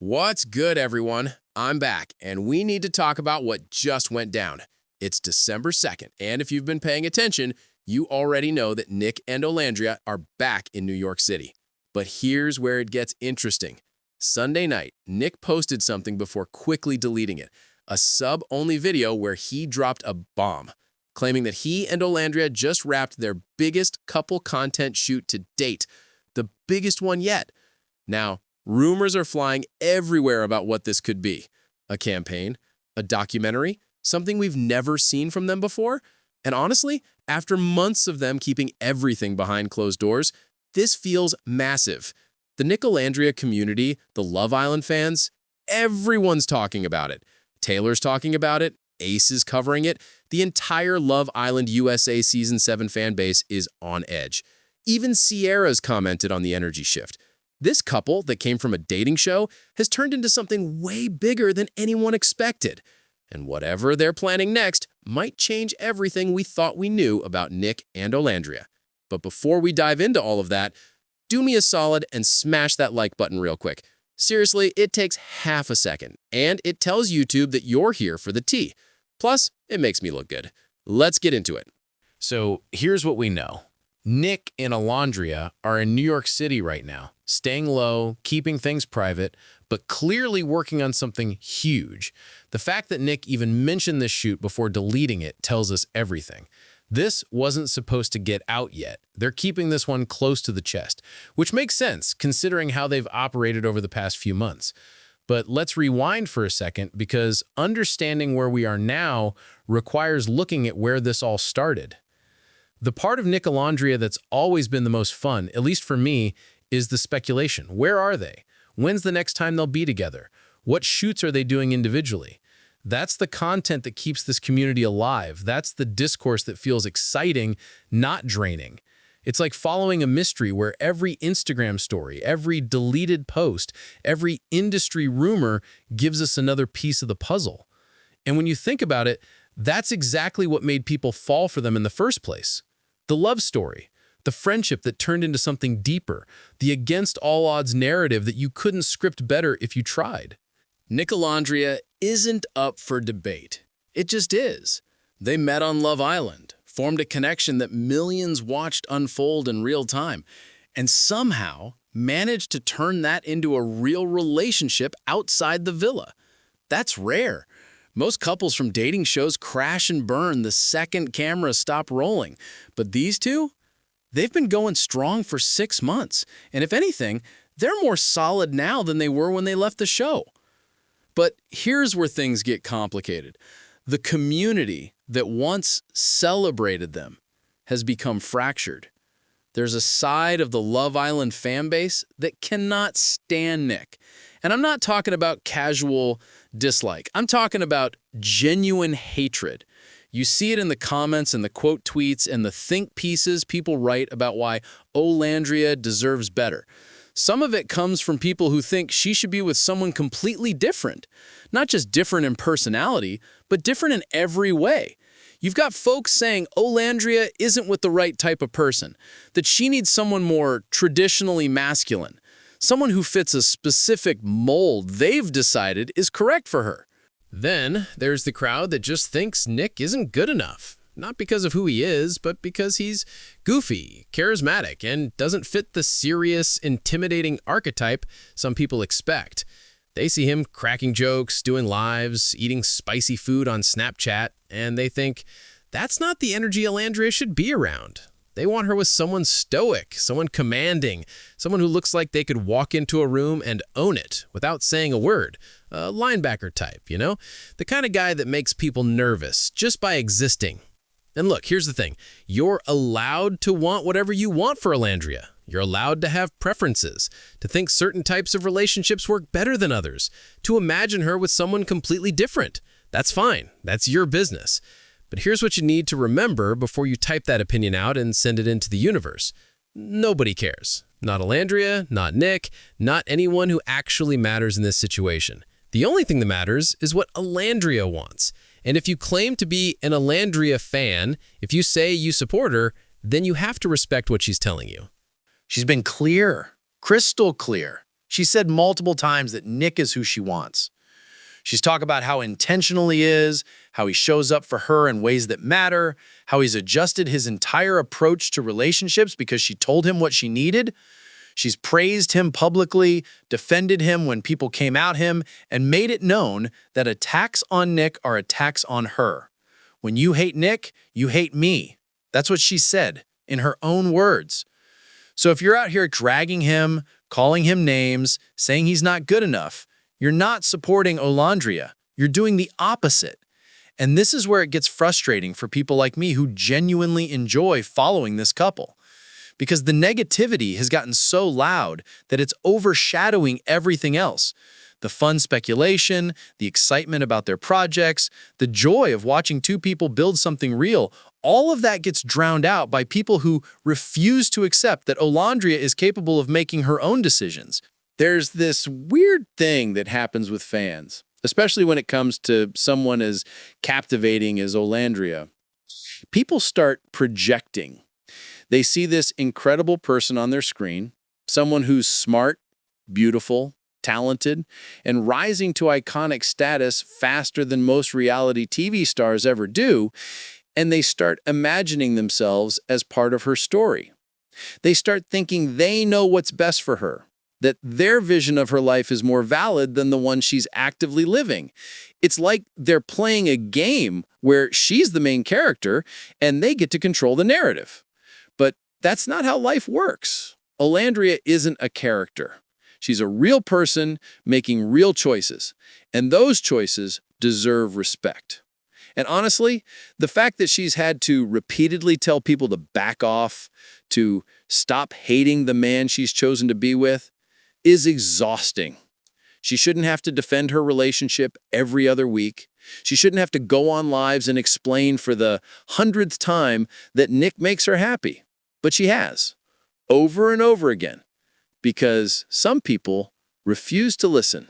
What's good, everyone? I'm back, and we need to talk about what just went down. It's December 2nd, and if you've been paying attention, you already know that Nic and Olandria are back in New York City. But here's where it gets interesting. Sunday night, Nic posted something before quickly deleting it, a sub-only video where he dropped a bomb, claiming that he and Olandria just wrapped their biggest couple content shoot to date, the biggest one yet. Now, rumors are flying everywhere about what this could be. A campaign? A documentary? Something we've never seen from them before? And honestly, after months of them keeping everything behind closed doors, this feels massive. The Nicolandria community, the Love Island fans, everyone's talking about it. Taylor's talking about it. Ace is covering it. The entire Love Island USA Season 7 fan base is on edge. Even Cierra's commented on the energy shift. This couple that came from a dating show has turned into something way bigger than anyone expected. And whatever they're planning next might change everything we thought we knew about Nic and Olandria. But before we dive into all of that, do me a solid and smash that like button real quick. Seriously, it takes half a second, and it tells YouTube that you're here for the tea. Plus, it makes me look good. Let's get into it. So here's what we know. Nic and Olandria are in New York City right now, staying low, keeping things private, but clearly working on something huge. The fact that Nic even mentioned this shoot before deleting it tells us everything. This wasn't supposed to get out yet. They're keeping this one close to the chest, which makes sense considering how they've operated over the past few months. But let's rewind for a second, because understanding where we are now requires looking at where this all started. The part of Nicolandria that's always been the most fun, at least for me, is the speculation. Where are they? When's the next time they'll be together? What shoots are they doing individually? That's the content that keeps this community alive. That's the discourse that feels exciting, not draining. It's like following a mystery where every Instagram story, every deleted post, every industry rumor gives us another piece of the puzzle. And when you think about it, that's exactly what made people fall for them in the first place. The love story, the friendship that turned into something deeper, the against-all-odds narrative that you couldn't script better if you tried. Nicolandria isn't up for debate. It just is. They met on Love Island, formed a connection that millions watched unfold in real time, and somehow managed to turn that into a real relationship outside the villa. That's rare. Most couples from dating shows crash and burn the second cameras stop rolling. But these two? They've been going strong for 6 months. And if anything, they're more solid now than they were when they left the show. But here's where things get complicated. The community that once celebrated them has become fractured. There's a side of the Love Island fan base that cannot stand Nic. And I'm not talking about casual dislike. I'm talking about genuine hatred. You see it in the comments and the quote tweets and the think pieces people write about why Olandria deserves better. Some of it comes from people who think she should be with someone completely different. Not just different in personality, but different in every way. You've got folks saying Olandria isn't with the right type of person, that she needs someone more traditionally masculine, someone who fits a specific mold they've decided is correct for her. Then there's the crowd that just thinks Nic isn't good enough. Not because of who he is, but because he's goofy, charismatic, and doesn't fit the serious, intimidating archetype some people expect. They see him cracking jokes, doing lives, eating spicy food on Snapchat, and they think, that's not the energy Olandria should be around. They want her with someone stoic, someone commanding, someone who looks like they could walk into a room and own it without saying a word. A linebacker type, you know? The kind of guy that makes people nervous just by existing. And look, here's the thing. You're allowed to want whatever you want for Olandria. You're allowed to have preferences, to think certain types of relationships work better than others, to imagine her with someone completely different. That's fine. That's your business. But here's what you need to remember before you type that opinion out and send it into the universe. Nobody cares. Not Olandria, not Nic, not anyone who actually matters in this situation. The only thing that matters is what Olandria wants. And if you claim to be an Olandria fan, if you say you support her, then you have to respect what she's telling you. She's been clear, crystal clear. She said multiple times that Nic is who she wants. She's talked about how intentional he is, how he shows up for her in ways that matter, how he's adjusted his entire approach to relationships because she told him what she needed. She's praised him publicly, defended him when people came at him, and made it known that attacks on Nic are attacks on her. When you hate Nic, you hate me. That's what she said, in her own words. So if you're out here dragging him, calling him names, saying he's not good enough, you're not supporting Olandria. You're doing the opposite. And this is where it gets frustrating for people like me who genuinely enjoy following this couple. Because the negativity has gotten so loud that it's overshadowing everything else. The fun speculation, the excitement about their projects, the joy of watching two people build something real, all of that gets drowned out by people who refuse to accept that Olandria is capable of making her own decisions. There's this weird thing that happens with fans, especially when it comes to someone as captivating as Olandria. People start projecting. They see this incredible person on their screen, someone who's smart, beautiful, talented, and rising to iconic status faster than most reality TV stars ever do, and they start imagining themselves as part of her story. They start thinking they know what's best for her, that their vision of her life is more valid than the one she's actively living. It's like they're playing a game where she's the main character and they get to control the narrative. But that's not how life works. Olandria isn't a character. She's a real person making real choices, and those choices deserve respect. And honestly, the fact that she's had to repeatedly tell people to back off, to stop hating the man she's chosen to be with, is exhausting. She shouldn't have to defend her relationship every other week. She shouldn't have to go on lives and explain for the 100th time that Nic makes her happy. But she has, over and over again, because some people refuse to listen.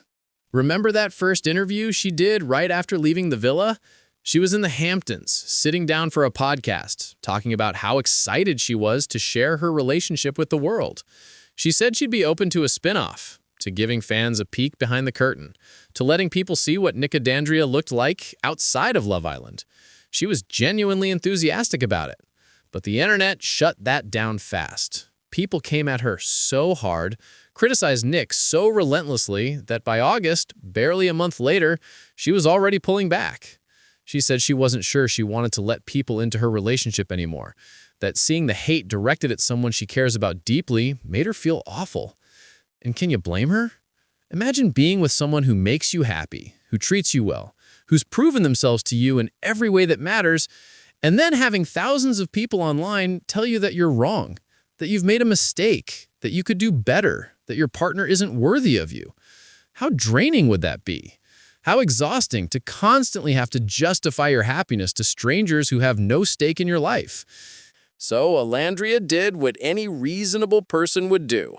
Remember that first interview she did right after leaving the villa? She was in the Hamptons, sitting down for a podcast, talking about how excited she was to share her relationship with the world. She said she'd be open to a spin-off, to giving fans a peek behind the curtain, to letting people see what Nic and Olandria looked like outside of Love Island. She was genuinely enthusiastic about it. But the internet shut that down fast. People came at her so hard, criticized Nic so relentlessly that by August, barely a month later, she was already pulling back. She said she wasn't sure she wanted to let people into her relationship anymore, that seeing the hate directed at someone she cares about deeply made her feel awful. And can you blame her? Imagine being with someone who makes you happy, who treats you well, who's proven themselves to you in every way that matters, and then having thousands of people online tell you that you're wrong, that you've made a mistake, that you could do better, that your partner isn't worthy of you. How draining would that be? How exhausting to constantly have to justify your happiness to strangers who have no stake in your life. So Olandria did what any reasonable person would do.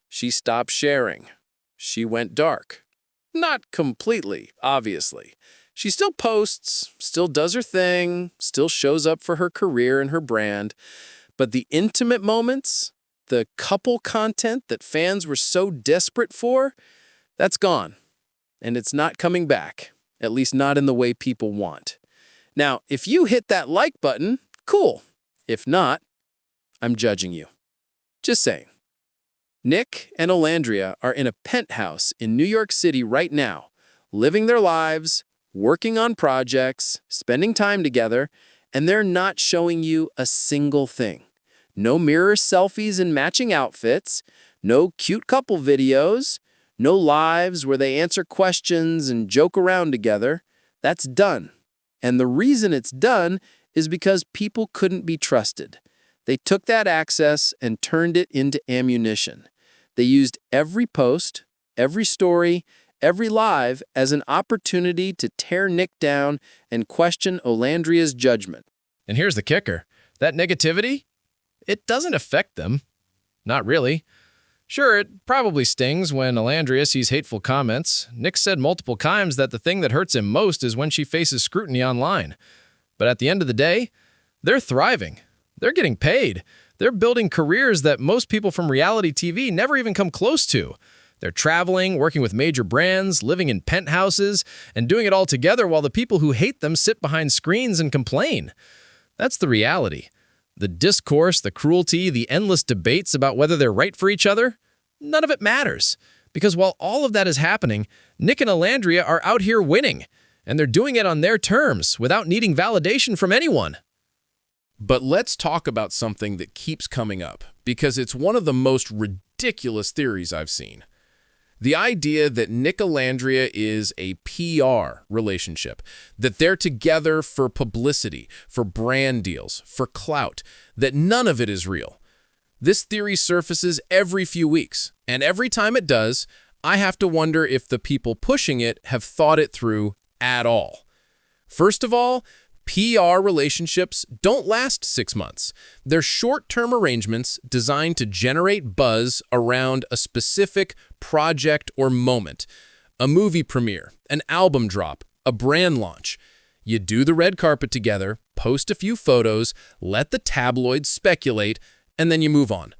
She stopped sharing. She went dark. Not completely, obviously. She still posts, still does her thing, still shows up for her career and her brand. But the intimate moments, the couple content that fans were so desperate for, that's gone. And it's not coming back, at least not in the way people want. Now, if you hit that like button, cool. If not, I'm judging you. Just saying. Nic and Olandria are in a penthouse in New York City right now, living their lives, working on projects, spending time together, and they're not showing you a single thing. No mirror selfies and matching outfits, no cute couple videos, no lives where they answer questions and joke around together. That's done. And the reason it's done is because people couldn't be trusted. They took that access and turned it into ammunition. They used every post, every story, every live as an opportunity to tear Nic down and question Olandria's judgment. And here's the kicker. That negativity, it doesn't affect them. Not really. Sure, it probably stings when Olandria sees hateful comments. Nic said multiple times that the thing that hurts him most is when she faces scrutiny online. But at the end of the day, they're thriving. They're getting paid. They're building careers that most people from reality TV never even come close to. They're traveling, working with major brands, living in penthouses, and doing it all together while the people who hate them sit behind screens and complain. That's the reality. The discourse, the cruelty, the endless debates about whether they're right for each other, none of it matters. Because while all of that is happening, Nic and Olandria are out here winning, and they're doing it on their terms without needing validation from anyone. But let's talk about something that keeps coming up, because it's one of the most ridiculous theories I've seen. The idea that Nicolandria is a PR relationship, that they're together for publicity, for brand deals, for clout, that none of it is real. This theory surfaces every few weeks, and every time it does, I have to wonder if the people pushing it have thought it through at all. First of all, PR relationships don't last 6 months. They're short-term arrangements designed to generate buzz around a specific project or moment. A movie premiere, an album drop, a brand launch. You do the red carpet together, post a few photos, let the tabloids speculate, and then you move on.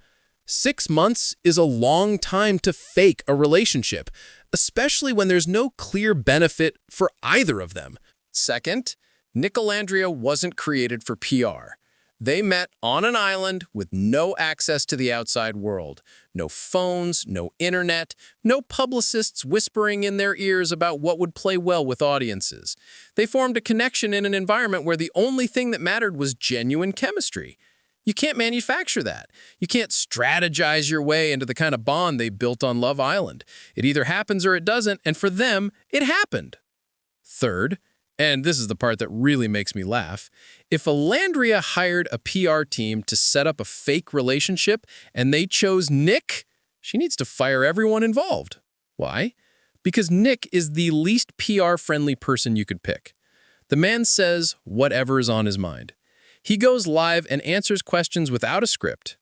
6 months is a long time to fake a relationship, especially when there's no clear benefit for either of them. Second, Nicolandria wasn't created for PR. They met on an island with no access to the outside world. No phones, no internet, no publicists whispering in their ears about what would play well with audiences. They formed a connection in an environment where the only thing that mattered was genuine chemistry. You can't manufacture that. You can't strategize your way into the kind of bond they built on Love Island. It either happens or it doesn't, and for them, it happened. Third, and this is the part that really makes me laugh, if Olandria hired a PR team to set up a fake relationship and they chose Nic, she needs to fire everyone involved. Why? Because Nic is the least PR-friendly person you could pick. The man says whatever is on his mind. He goes live and answers questions without a script.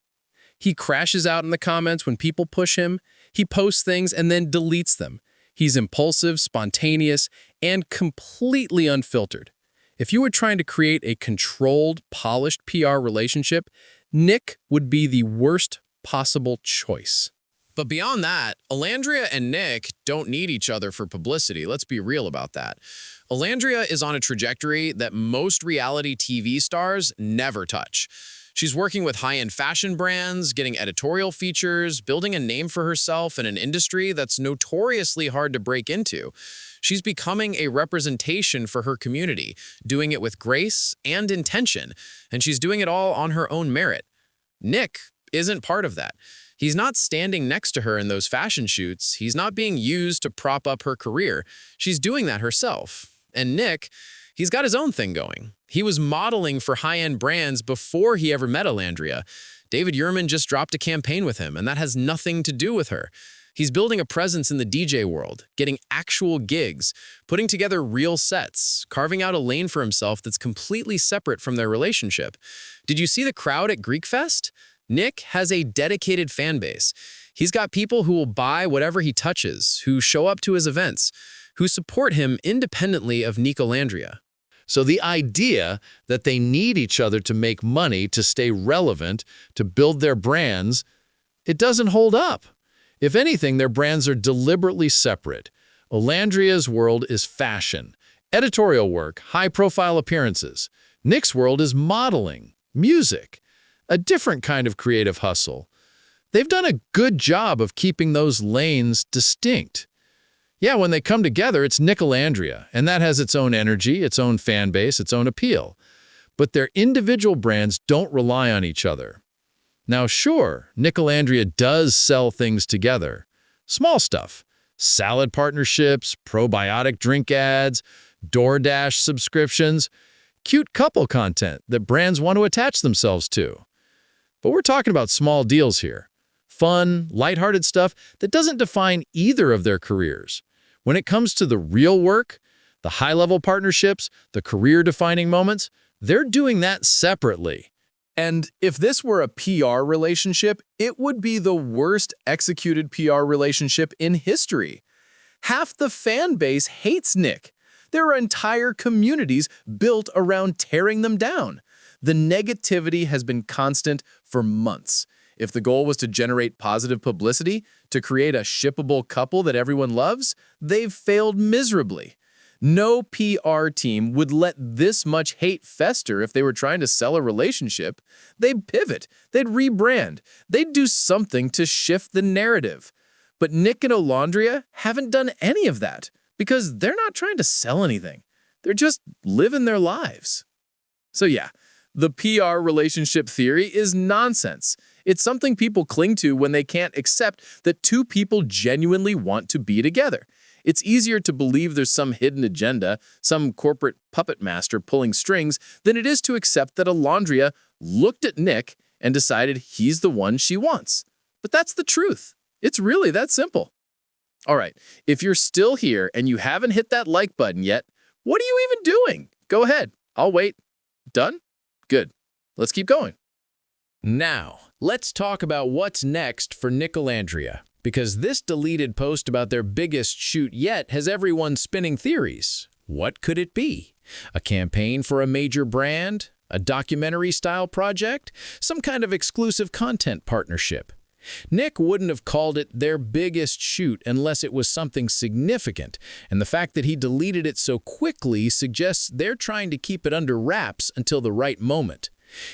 He crashes out in the comments when people push him. He posts things and then deletes them. He's impulsive, spontaneous, and completely unfiltered. If you were trying to create a controlled, polished PR relationship, Nic would be the worst possible choice. But beyond that, Olandria and Nic don't need each other for publicity. Let's be real about that. Olandria is on a trajectory that most reality TV stars never touch. She's working with high-end fashion brands, getting editorial features, building a name for herself in an industry that's notoriously hard to break into. She's becoming a representation for her community, doing it with grace and intention, and she's doing it all on her own merit. Nic isn't part of that. He's not standing next to her in those fashion shoots. He's not being used to prop up her career. She's doing that herself. And Nic, he's got his own thing going. He was modeling for high-end brands before he ever met Olandria. David Yurman just dropped a campaign with him, and that has nothing to do with her. He's building a presence in the DJ world, getting actual gigs, putting together real sets, carving out a lane for himself that's completely separate from their relationship. Did you see the crowd at Greek Fest? Nic has a dedicated fan base. He's got people who will buy whatever he touches, who show up to his events, who support him independently of Nicolandria. So the idea that they need each other to make money, to stay relevant, to build their brands, it doesn't hold up. If anything, their brands are deliberately separate. Olandria's world is fashion, editorial work, high-profile appearances. Nic's world is modeling, music, a different kind of creative hustle. They've done a good job of keeping those lanes distinct. Yeah, when they come together, it's Nicolandria, and that has its own energy, its own fan base, its own appeal. But their individual brands don't rely on each other. Now, sure, Nicolandria does sell things together. Small stuff. Salad partnerships, probiotic drink ads, DoorDash subscriptions, cute couple content that brands want to attach themselves to. But we're talking about small deals here. Fun, lighthearted stuff that doesn't define either of their careers. When it comes to the real work, the high-level partnerships, the career-defining moments, they're doing that separately. And if this were a PR relationship, it would be the worst executed PR relationship in history. Half the fan base hates Nic. There are entire communities built around tearing them down. The negativity has been constant for months. If the goal was to generate positive publicity, to create a shippable couple that everyone loves, they've failed miserably. No PR team would let this much hate fester if they were trying to sell a relationship. They'd pivot, they'd rebrand, they'd do something to shift the narrative. But Nic and Olandria haven't done any of that because they're not trying to sell anything. They're just living their lives. So yeah, the PR relationship theory is nonsense. It's something people cling to when they can't accept that two people genuinely want to be together. It's easier to believe there's some hidden agenda, some corporate puppet master pulling strings, than it is to accept that Olandria looked at Nic and decided he's the one she wants. But that's the truth. It's really that simple. All right, if you're still here and you haven't hit that like button yet, what are you even doing? Go ahead. I'll wait. Done? Good. Let's keep going. Now, let's talk about what's next for Nicolandria, because this deleted post about their biggest shoot yet has everyone spinning theories. What could it be? A campaign for a major brand? A documentary-style project? Some kind of exclusive content partnership? Nic wouldn't have called it their biggest shoot unless it was something significant, and the fact that he deleted it so quickly suggests they're trying to keep it under wraps until the right moment.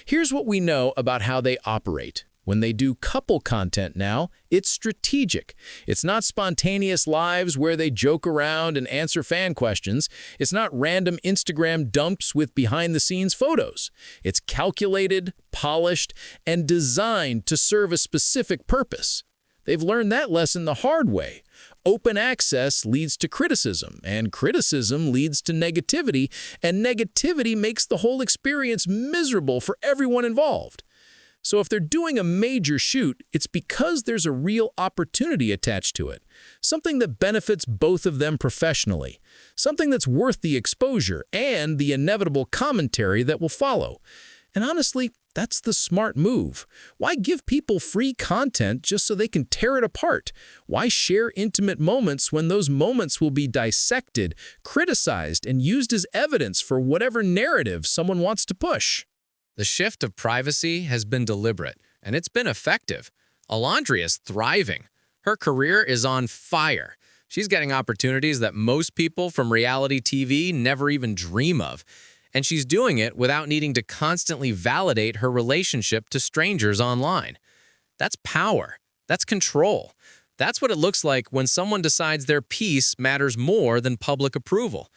Here's what we know about how they operate. When they do couple content now, it's strategic. It's not spontaneous lives where they joke around and answer fan questions. It's not random Instagram dumps with behind-the-scenes photos. It's calculated, polished, and designed to serve a specific purpose. They've learned that lesson the hard way. Open access leads to criticism, and criticism leads to negativity, and negativity makes the whole experience miserable for everyone involved. So if they're doing a major shoot, it's because there's a real opportunity attached to it, something that benefits both of them professionally, something that's worth the exposure and the inevitable commentary that will follow. And honestly, that's the smart move. Why give people free content just so they can tear it apart? Why share intimate moments when those moments will be dissected, criticized, and used as evidence for whatever narrative someone wants to push? The shift of privacy has been deliberate, and it's been effective. Olandria is thriving. Her career is on fire. She's getting opportunities that most people from reality TV never even dream of. And she's doing it without needing to constantly validate her relationship to strangers online. That's power. That's control. That's what it looks like when someone decides their peace matters more than public approval.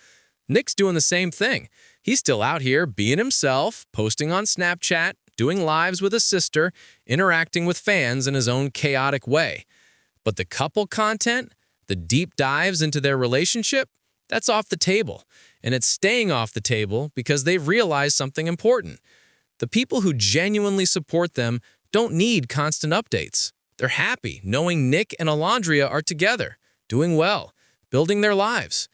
Nic's doing the same thing. He's still out here being himself, posting on Snapchat, doing lives with his sister, interacting with fans in his own chaotic way. But the couple content, the deep dives into their relationship, that's off the table. And it's staying off the table because they've realized something important. The people who genuinely support them don't need constant updates. They're happy knowing Nic and Olandria are together, doing well, building their lives.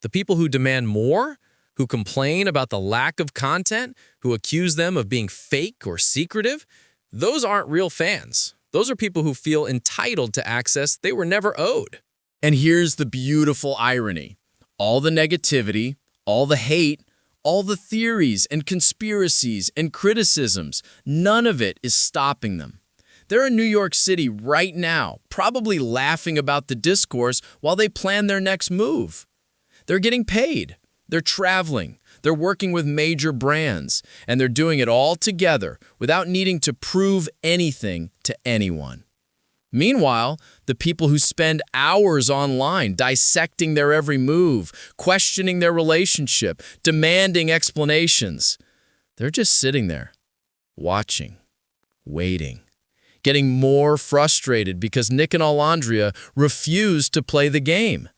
The people who demand more, who complain about the lack of content, who accuse them of being fake or secretive, those aren't real fans. Those are people who feel entitled to access they were never owed. And here's the beautiful irony. All the negativity, all the hate, all the theories and conspiracies and criticisms, none of it is stopping them. They're in New York City right now, probably laughing about the discourse while they plan their next move. They're getting paid, they're traveling, they're working with major brands, and they're doing it all together without needing to prove anything to anyone. Meanwhile, the people who spend hours online dissecting their every move, questioning their relationship, demanding explanations, they're just sitting there, watching, waiting, getting more frustrated because Nic and Olandria refuse to play the game.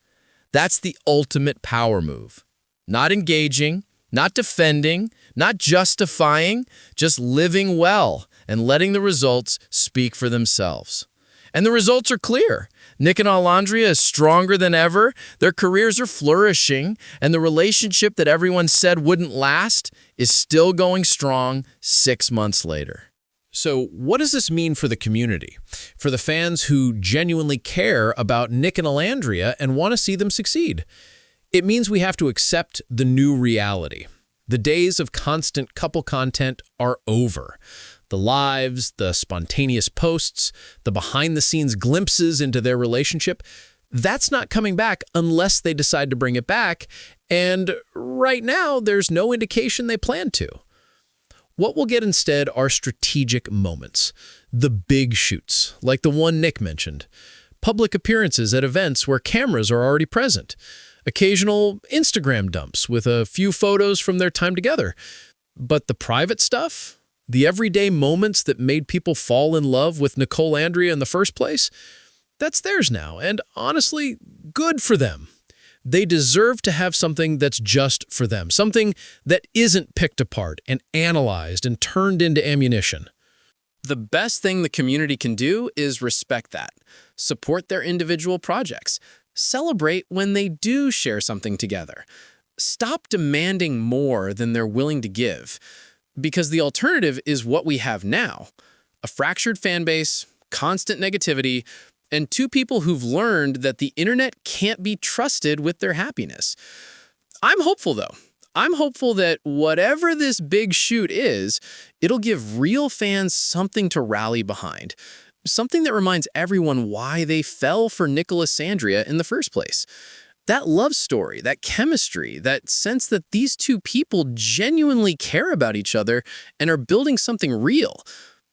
That's the ultimate power move. Not engaging, not defending, not justifying, just living well and letting the results speak for themselves. And the results are clear. Nic and Olandria is stronger than ever, their careers are flourishing, and the relationship that everyone said wouldn't last is still going strong 6 months later. So what does this mean for the community? For the fans who genuinely care about Nic and Olandria and want to see them succeed? It means we have to accept the new reality. The days of constant couple content are over. The lives, the spontaneous posts, the behind-the-scenes glimpses into their relationship, that's not coming back unless they decide to bring it back, and right now there's no indication they plan to. What we'll get instead are strategic moments, the big shoots, like the one Nic mentioned, public appearances at events where cameras are already present, occasional Instagram dumps with a few photos from their time together. But the private stuff, the everyday moments that made people fall in love with Nicolandria in the first place, that's theirs now, and honestly, good for them. They deserve to have something that's just for them, something that isn't picked apart and analyzed and turned into ammunition. The best thing the community can do is respect that, support their individual projects, celebrate when they do share something together. Stop demanding more than they're willing to give, because the alternative is what we have now: a fractured fan base, constant negativity, and two people who've learned that the internet can't be trusted with their happiness. I'm hopeful, though. I'm hopeful that whatever this big shoot is, it'll give real fans something to rally behind, something that reminds everyone why they fell for Nicolandria in the first place. That love story, that chemistry, that sense that these two people genuinely care about each other and are building something real,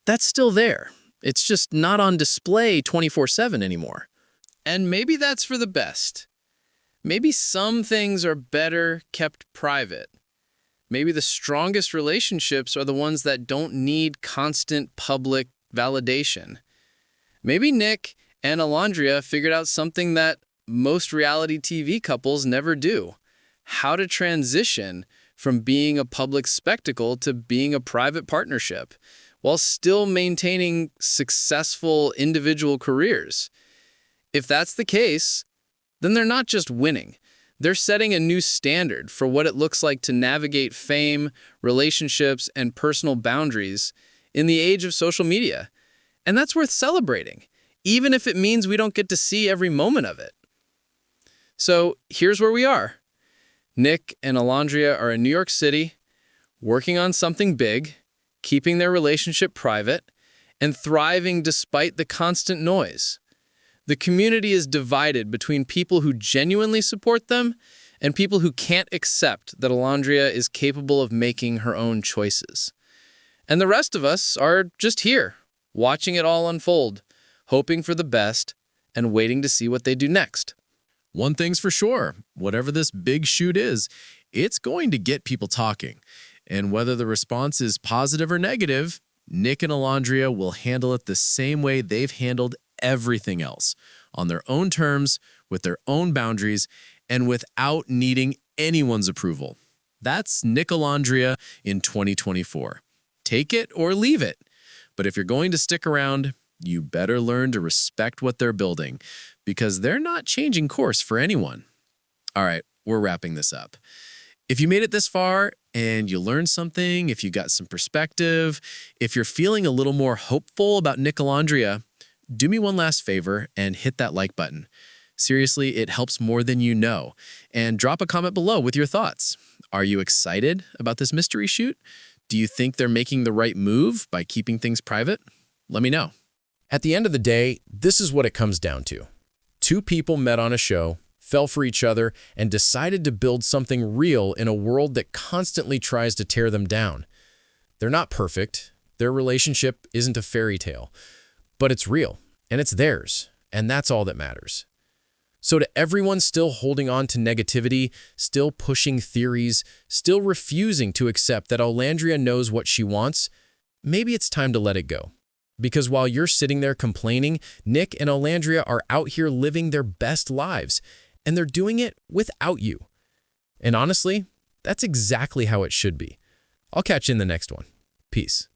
that's still there. It's just not on display 24/7 anymore. And maybe that's for the best. Maybe some things are better kept private. Maybe the strongest relationships are the ones that don't need constant public validation. Maybe Nic and Olandria figured out something that most reality TV couples never do: how to transition from being a public spectacle to being a private partnership, while still maintaining successful individual careers. If that's the case, then they're not just winning. They're setting a new standard for what it looks like to navigate fame, relationships, and personal boundaries in the age of social media. And that's worth celebrating, even if it means we don't get to see every moment of it. So here's where we are. Nic and Olandria are in New York City, working on something big, keeping their relationship private, and thriving despite the constant noise. The community is divided between people who genuinely support them and people who can't accept that Olandria is capable of making her own choices. And the rest of us are just here, watching it all unfold, hoping for the best, and waiting to see what they do next. One thing's for sure, whatever this big shoot is, it's going to get people talking. And whether the response is positive or negative, Nic and Olandria will handle it the same way they've handled everything else, on their own terms, with their own boundaries, and without needing anyone's approval. That's Nicolandria in 2024. Take it or leave it. But if you're going to stick around, you better learn to respect what they're building, because they're not changing course for anyone. All right, we're wrapping this up. If you made it this far and you learned something, if you got some perspective, if you're feeling a little more hopeful about Nicolandria, do me one last favor and hit that like button. Seriously, it helps more than you know. And drop a comment below with your thoughts. Are you excited about this mystery shoot? Do you think they're making the right move by keeping things private? Let me know. At the end of the day, this is what it comes down to. Two people met on a show, fell for each other, and decided to build something real in a world that constantly tries to tear them down. They're not perfect. Their relationship isn't a fairy tale. But it's real, and it's theirs, and that's all that matters. So to everyone still holding on to negativity, still pushing theories, still refusing to accept that Olandria knows what she wants, maybe it's time to let it go. Because while you're sitting there complaining, Nic and Olandria are out here living their best lives, and they're doing it without you. And honestly, that's exactly how it should be. I'll catch you in the next one. Peace.